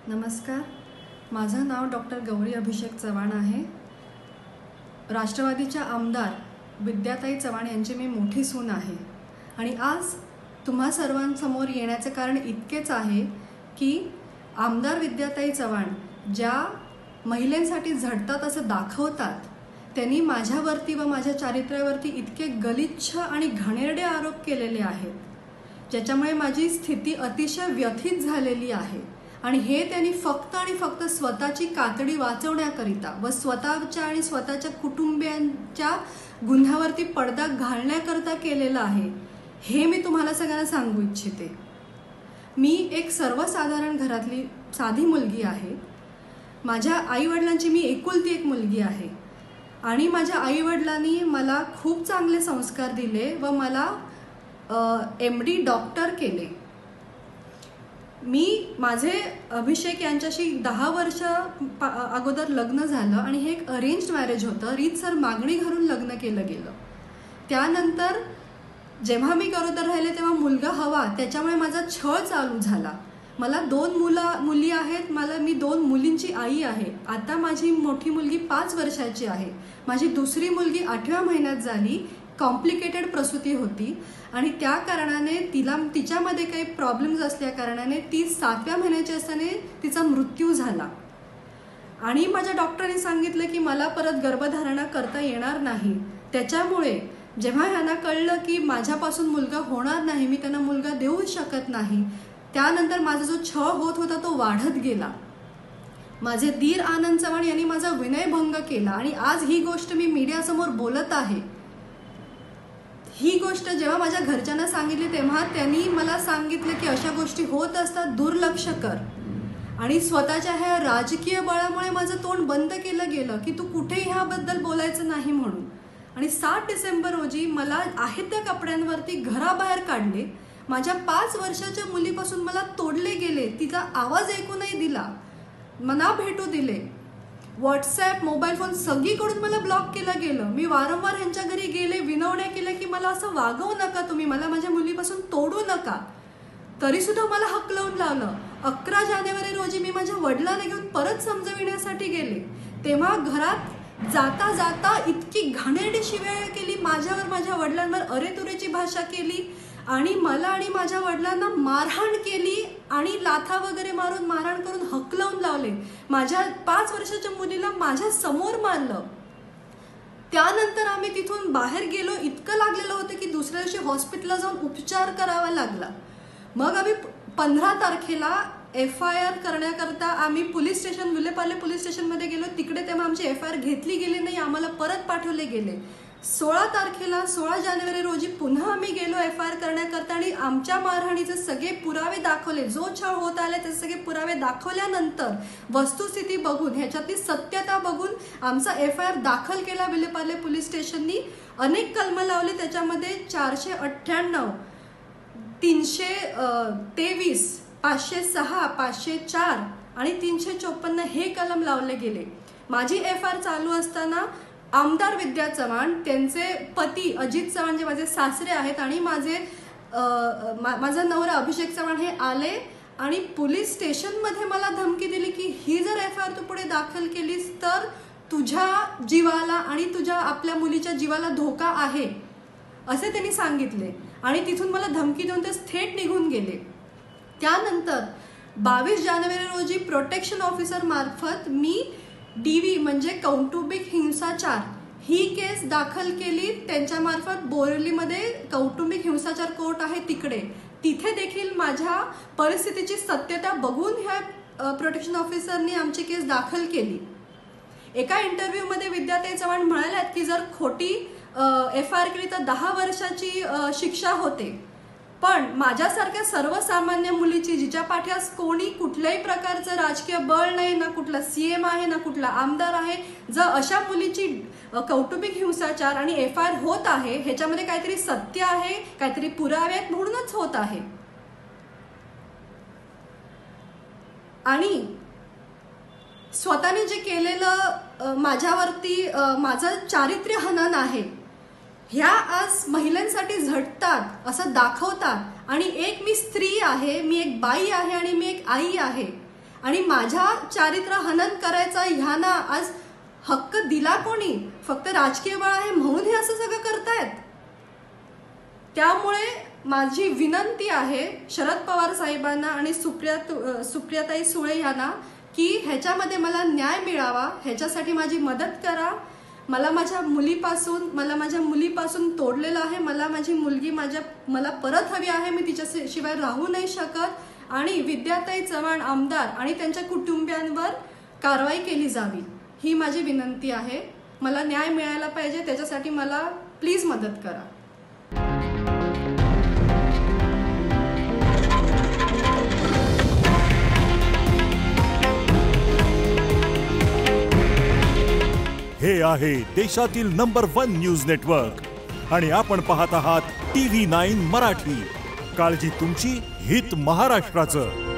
नमस्कार, माझं नाव डॉक्टर गौरी अभिषेक चव्हाण आहे। राष्ट्रवादीच्या आमदार विद्याताई चव्हाण यांची मी मोठी सून आहे आणि आज तुम्हा सर्वांसमोर येण्याचे कारण इतकेच आहे की आमदार विद्याताई चव्हाण ज्या महिलांसाठी झटतात असं दाखवतात, त्यांनी माझ्यावरती व माझ्या चारित्र्यावरती इतके गलिच्छ आणि घाणेरडे आरोप केलेले आहेत, ज्याच्यामुळे माझी स्थिती अतिशय व्यथित झालेली आहे। आणि हे त्यांनी फक्त आणि फक्त स्वतःची कातडी वाचवण्याकरिता व स्वतःच्या आणि स्वतःच्या कुटुंबियांच्या गुन्ह्यावरती पडदा घालण्याकरता केलेलं आहे, हे मी तुम्हाला सगळ्यांना सांगू इच्छिते। मी एक सर्वसाधारण घरातली साधी मुलगी आहे। माझ्या आईवडिलांची मी एकुलती एक मुलगी आहे आणि माझ्या आईवडिलांनी मला खूप चांगले संस्कार दिले व मला MD डॉक्टर केले। माझे अभिषेक यांच्याशी 10 वर्ष अगोदर लग्न झालं आणि हे एक अरेंज्ड मॅरेज होतं। रीतसर मागणी घालून लग्न केलं गेलं। त्यानंतर जेव्हा मी गरोदर राहिले तेव्हा मुलगा हवा, त्याच्यामुळे माझा छळ चालू झाला। मला 2 मुली आहेत। मी 2 मुलींची आई आहे। आता माझी मोठी मुलगी 5 वर्षाची आहे। माझी दुसरी मुलगी 8व्या महिन्यात झाली। कॉम्प्लिकेटेड प्रसूती होती आणि त्या कारणाने तिच्यामध्ये काही प्रॉब्लेम्स असल्या कारणाने ती 7व्या महिन्याची असताना तिचा मृत्यू झाला आणि माझ्या डॉक्टरांनी सांगितलं की मला परत गर्भधारणा करता येणार नाही। त्याच्यामुळे जेव्हा ह्यांना कळलं की माझ्यापासून मुलगा होणार नाही, मी त्यांना मुलगा देऊ शकत नाही, त्यानंतर माझा जो छळ होत होता तो वाढत गेला। माझे दीर आनंद चव्हाण यांनी माझा विनयभंग केला आणि आज ही गोष्ट मी मीडियासमोर बोलत आहे। ही गोष्ट जेव्हा माझ्या घरच्यांना सांगितली तेव्हा त्यांनी मला सांगितलं की अशा गोष्टी होत असतात, दुर्लक्ष कर। आणि स्वतःच्या ह्या राजकीय बळामुळे माझं तोंड बंद केलं गेलं की तू कुठेही ह्याबद्दल बोलायचं नाही म्हणून। आणि 7 डिसेंबर रोजी मला आहे त्या कपड्यांवरती घराबाहेर काढले। माझ्या 5 वर्षाच्या मुलीपासून मला तोडले गेले, तिचा आवाज ऐकू नाही दिला, मना भेटू दिले। व्हॉट्सॲप, मोबाईल फोन सगळीकडून मला ब्लॉक केलं गेलं। मी वारंवार ह्यांच्या घरी गेले, विनवण्या केल्या की मला असं वागवू नका, तुम्ही मला माझ्या मुलीपासून तोडू नका, तरी सुद्धा मला हकलवून लावलं। 11 जानेवारी रोजी मी माझ्या वडिलांना घेऊन परत समजविण्यासाठी गेले, तेव्हा घरात जाता जाता इतकी घाणेरडी शिव्या केली माझ्यावर, माझ्या वडिलांवर अरेतुरेची भाषा केली आणि मला आणि माझ्या वडिलांना मारहाण केली आणि लाथा वगैरे मारून मारहाण करून हकलवून लावले। माझ्या 5 वर्षाच्या मुलीला माझ्या समोर मारलं। त्यानंतर आम्ही तिथून बाहेर गेलो, इतकं लागलेलं होतं की दुसऱ्या दिवशी हॉस्पिटलला जाऊन उपचार करावा लागला। मग आम्ही 15 तारखेला FIR करण्याकरता आम्ही पोलीस स्टेशन, विलेपार्ले पोलीस स्टेशनमध्ये गेलो। तिकडे तेव्हा आमची FIR घेतली गेली नाही, आम्हाला परत पाठवले गेले। 16 जानेवारी रोजी पुन्हा आम्ही गेलो FIR करण्याकरता आणि आमच्या मारहाणीचे सगळे पुरावे दाखवले, जो छळ होत आला ते सगळे पुरावे दाखवल्यानंतर वस्तुस्थिती बघून, ह्याच्यातली सत्यता बघून आमचा FIR दाखल केला विलेपार्ले पोलीस स्टेशननी। अनेक कलमं लावली, त्याच्यामध्ये 498, 323, 506, 504 आणि 354 हे कलम लावले गेले। माझी FIR चालू असताना आमदार विद्या चव्हाण, त्यांचे पती अजित चव्हाण जे माझे सासरे आहेत आणि माझा नवरा अभिषेक चव्हाण हे आले आणि पोलीस स्टेशनमध्ये मला धमकी दिली की ही जर FIR तू पुढे दाखल केलीस तर तुझ्या जीवाला आणि तुझ्या आपल्या मुलीच्या जीवाला धोका आहे, असे त्यांनी सांगितले आणि तिथून मला धमकी देऊन ते थेट निघून गेले। त्यानंतर 22 जानेवारी रोजी प्रोटेक्शन ऑफिसर मार्फत मी DV म्हणजे कौटुंबिक हिंसाचार ही केस दाखल केली। त्यांच्या मार्फत बोरिवलीमध्ये कौटुंबिक हिंसाचार कोर्ट आहे तिथे देखील माझ्या परिस्थितीची सत्यता बघून ह्या प्रोटेक्शन ऑफिसरनी आमची केस दाखल केली। एका इंटरव्ह्यूमध्ये विद्याताई चव्हाण म्हणाल्यात की जर खोटी FIR केली तर 10 वर्षाची शिक्षा होते, पण माझ्यासारख्या सर्वसामान्य मुलीची, जिच्या पाठीस कोणी कुठल्याही प्रकारचं राजकीय बळ नाही, ना कुठला CM आहे ना कुठला आमदार आहे, जर अशा मुलीची कौटुंबिक हिंसाचार आणि FIR होत आहे, ह्याच्यामध्ये काहीतरी सत्य आहे, काहीतरी पुरावे आहेत, म्हणूनच होत आहे। आणि स्वतःने जे केलेलं माझ्यावरती माझं चारित्र्य हनन आहे, ह्या आज महिलांसाठी झटतात असं दाखवतात आणि एक मी स्त्री आहे, मी एक बाई आहे आणि मी एक आई आहे आणि माझ्या चारित्र्य हनन करायचा ह्यांना आज हक्क दिला कोणी? फक्त राजकीय बळ आहे म्हणून हे असं सगळं करतायत. त्यामुळे माझी विनंती आहे शरद पवार साहेबांना आणि सुप्रियाताई सुळे यांना की ह्याच्यामध्ये मला न्याय मिळावा, ह्याच्यासाठी माझी मदत करा. मला माझ्या मुलीपासून तोडलेलं आहे. मला माझी मुलगी मला परत हवी आहे. मी तिच्याशिवाय राहू नाही शकत. आणि विद्याताई चव्हाण आमदार आणि त्यांच्या कुटुंबियांवर कारवाई केली जावी ही माझी विनंती आहे. मला न्याय मिळायला पाहिजे, त्याच्यासाठी मला प्लीज मदत करा. हे आहे देशातील नंबर 1 न्यूज नेटवर्क आणि आपण पाहत आहात TV9 मराठी. काळजी तुमची, हित महाराष्ट्राचं.